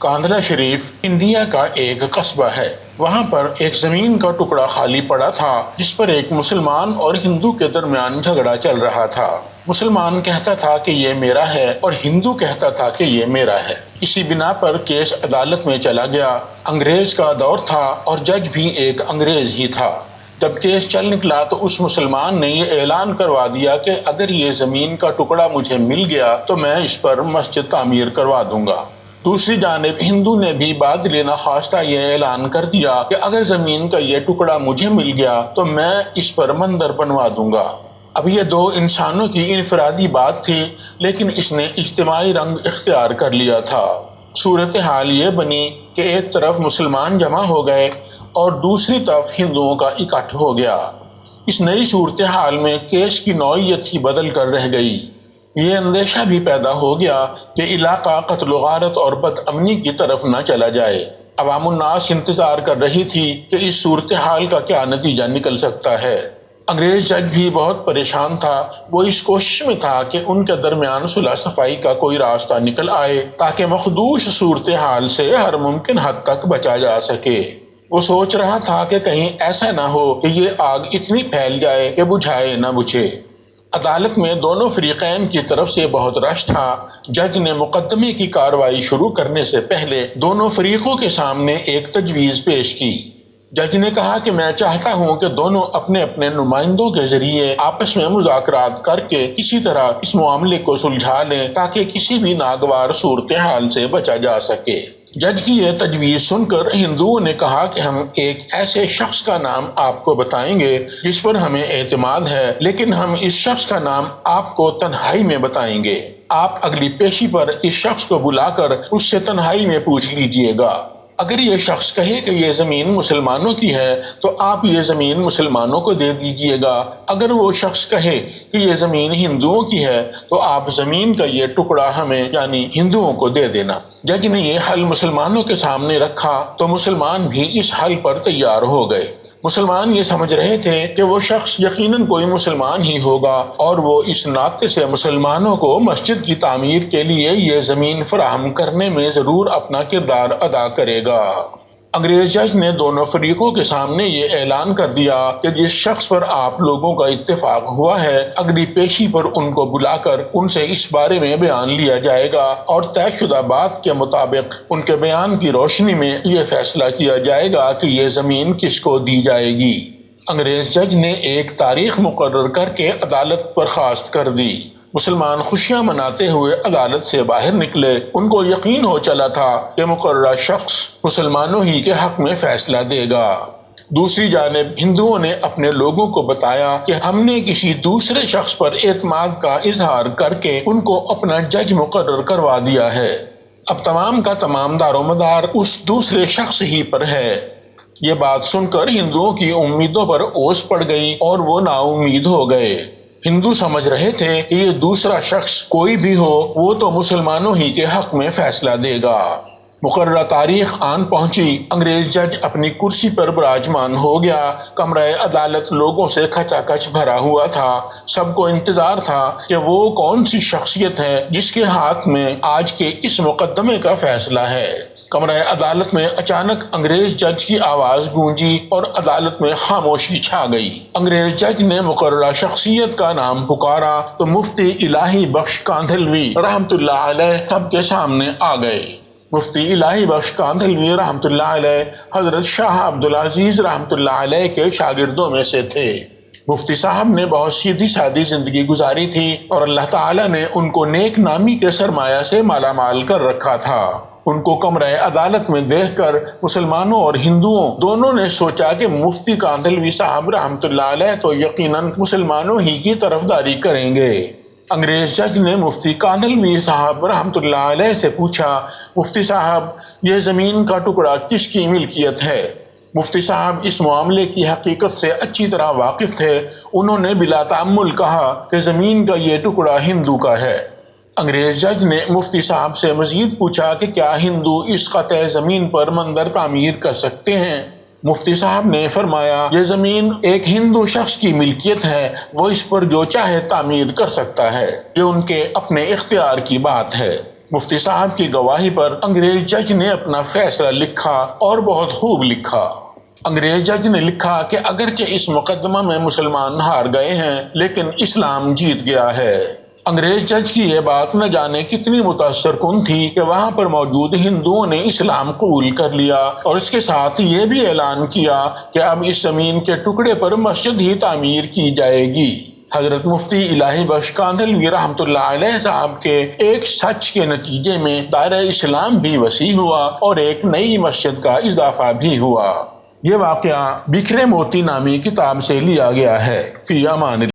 کاندھلا شریف India کا ایک قصبہ ہے۔ وہاں پر ایک زمین کا ٹکڑا خالی پڑا تھا جس پر ایک مسلمان اور ہندو کے درمیان جھگڑا چل رہا تھا۔ مسلمان کہتا تھا کہ یہ میرا ہے اور ہندو کہتا تھا کہ یہ میرا ہے۔ اسی بنا پر کیس عدالت میں چلا گیا۔ انگریز کا دور تھا اور جج بھی ایک انگریز ہی تھا۔ جب کیس چل نکلا تو اس مسلمان نے یہ اعلان کروا دیا کہ اگر یہ زمین کا ٹکڑا مجھے مل گیا تو میں اس پر مسجد تعمیر کروا دوں گا۔ دوسری جانب ہندو نے بھی بادلِ نخواستہ یہ اعلان کر دیا کہ اگر زمین کا یہ ٹکڑا مجھے مل گیا تو میں اس پر مندر بنوا دوں گا۔ اب یہ دو انسانوں کی انفرادی بات تھی لیکن اس نے اجتماعی رنگ اختیار کر لیا تھا۔ صورتحال یہ بنی کہ ایک طرف مسلمان جمع ہو گئے اور دوسری طرف ہندوؤں کا اکٹھ ہو گیا۔ اس نئی صورتحال میں کیس کی نوعیت ہی بدل کر رہ گئی۔ یہ اندیشہ بھی پیدا ہو گیا کہ علاقہ قتل و غارت اور بد امنی کی طرف نہ چلا جائے۔ عوام الناس انتظار کر رہی تھی کہ اس صورتحال کا کیا نتیجہ نکل سکتا ہے۔ انگریز جج بھی بہت پریشان تھا۔ وہ اس کوشش میں تھا کہ ان کے درمیان صلح صفائی کا کوئی راستہ نکل آئے تاکہ مخدوش صورتحال سے ہر ممکن حد تک بچا جا سکے۔ وہ سوچ رہا تھا کہ کہیں ایسا نہ ہو کہ یہ آگ اتنی پھیل جائے کہ بجھائے نہ بجھے۔ عدالت میں دونوں فریقین کی طرف سے بہت رش تھا۔ جج نے مقدمے کی کارروائی شروع کرنے سے پہلے دونوں فریقوں کے سامنے ایک تجویز پیش کی۔ جج نے کہا کہ میں چاہتا ہوں کہ دونوں اپنے اپنے نمائندوں کے ذریعے آپس میں مذاکرات کر کے کسی طرح اس معاملے کو سلجھا لیں تاکہ کسی بھی ناگوار صورتحال سے بچا جا سکے۔ جج کی یہ تجویز سن کر ہندوؤں نے کہا کہ ہم ایک ایسے شخص کا نام آپ کو بتائیں گے جس پر ہمیں اعتماد ہے، لیکن ہم اس شخص کا نام آپ کو تنہائی میں بتائیں گے۔ آپ اگلی پیشی پر اس شخص کو بلا کر اس سے تنہائی میں پوچھ لیجئے گا۔ اگر یہ شخص کہے کہ یہ زمین مسلمانوں کی ہے تو آپ یہ زمین مسلمانوں کو دے دیجئے گا۔ اگر وہ شخص کہے کہ یہ زمین ہندوؤں کی ہے تو آپ زمین کا یہ ٹکڑا ہمیں یعنی ہندوؤں کو دے دینا۔ جج نے یہ حل مسلمانوں کے سامنے رکھا تو مسلمان بھی اس حل پر تیار ہو گئے۔ مسلمان یہ سمجھ رہے تھے کہ وہ شخص یقیناً کوئی مسلمان ہی ہوگا اور وہ اس ناطے سے مسلمانوں کو مسجد کی تعمیر کے لیے یہ زمین فراہم کرنے میں ضرور اپنا کردار ادا کرے گا۔ انگریز جج نے دونوں فریقوں کے سامنے یہ اعلان کر دیا کہ جس شخص پر آپ لوگوں کا اتفاق ہوا ہے اگلی پیشی پر ان کو بلا کر ان سے اس بارے میں بیان لیا جائے گا اور طے شدہ بات کے مطابق ان کے بیان کی روشنی میں یہ فیصلہ کیا جائے گا کہ یہ زمین کس کو دی جائے گی۔ انگریز جج نے ایک تاریخ مقرر کر کے عدالت برخاست کر دی۔ مسلمان خوشیاں مناتے ہوئے عدالت سے باہر نکلے۔ ان کو یقین ہو چلا تھا کہ مقررہ شخص مسلمانوں ہی کے حق میں فیصلہ دے گا۔ دوسری جانب ہندوؤں نے اپنے لوگوں کو بتایا کہ ہم نے کسی دوسرے شخص پر اعتماد کا اظہار کر کے ان کو اپنا جج مقرر کروا دیا ہے۔ اب تمام کا تمام دار و مدار اس دوسرے شخص ہی پر ہے۔ یہ بات سن کر ہندوؤں کی امیدوں پر اوس پڑ گئی اور وہ نا امید ہو گئے۔ ہندو سمجھ رہے تھے کہ یہ دوسرا شخص کوئی بھی ہو وہ تو مسلمانوں ہی کے حق میں فیصلہ دے گا۔ مقررہ تاریخ آن پہنچی۔ انگریز جج اپنی کرسی پر براجمان ہو گیا۔ کمرہ عدالت لوگوں سے کھچا کھچ بھرا ہوا تھا۔ سب کو انتظار تھا کہ وہ کون سی شخصیت ہے جس کے ہاتھ میں آج کے اس مقدمے کا فیصلہ ہے۔ کمرہ عدالت میں اچانک انگریز جج کی آواز گونجی اور عدالت میں خاموشی چھا گئی۔ انگریز جج نے مقررہ شخصیت کا نام پکارا تو مفتی الہی بخش کاندھلوی رحمت اللہ علیہ سب کے سامنے آ گئے۔ مفتی الہی بخش کاندھلوی رحمت اللہ علیہ حضرت شاہ عبدالعزیز رحمت اللہ علیہ کے شاگردوں میں سے تھے۔ مفتی صاحب نے بہت سیدھی سادی زندگی گزاری تھی اور اللہ تعالیٰ نے ان کو نیک نامی کے سرمایہ سے مالا مال کر رکھا تھا۔ ان کو کمرہ عدالت میں دیکھ کر مسلمانوں اور ہندوؤں دونوں نے سوچا کہ مفتی کاندھلوی صاحب رحمت اللہ علیہ تو یقیناً مسلمانوں ہی کی طرفداری کریں گے۔ انگریز جج نے مفتی کاندھلوی صاحب رحمت اللہ علیہ سے پوچھا، مفتی صاحب یہ زمین کا ٹکڑا کس کی ملکیت ہے؟ مفتی صاحب اس معاملے کی حقیقت سے اچھی طرح واقف تھے۔ انہوں نے بلا تعمل کہا کہ زمین کا یہ ٹکڑا ہندو کا ہے۔ انگریز جج نے مفتی صاحب سے مزید پوچھا کہ کیا ہندو اس قطع زمین پر مندر تعمیر کر سکتے ہیں؟ مفتی صاحب نے فرمایا یہ زمین ایک ہندو شخص کی ملکیت ہے، وہ اس پر جو چاہے تعمیر کر سکتا ہے، یہ ان کے اپنے اختیار کی بات ہے۔ مفتی صاحب کی گواہی پر انگریز جج نے اپنا فیصلہ لکھا اور بہت خوب لکھا۔ انگریز جج نے لکھا کہ اگرچہ اس مقدمہ میں مسلمان ہار گئے ہیں لیکن اسلام جیت گیا ہے۔ انگریز جج کی یہ بات نہ جانے کتنی متاثر کن تھی کہ وہاں پر موجود ہندوؤں نے اسلام قبول کر لیا اور اس کے ساتھ یہ بھی اعلان کیا کہ اب اس زمین کے ٹکڑے پر مسجد ہی تعمیر کی جائے گی۔ حضرت مفتی الہی بخش کاندھلوی رحمۃ اللہ علیہ صاحب کے ایک سچ کے نتیجے میں دائرہ اسلام بھی وسیع ہوا اور ایک نئی مسجد کا اضافہ بھی ہوا۔ یہ واقعہ بکھرے موتی نامی کتاب سے لیا گیا ہے۔ فی امان اللہ۔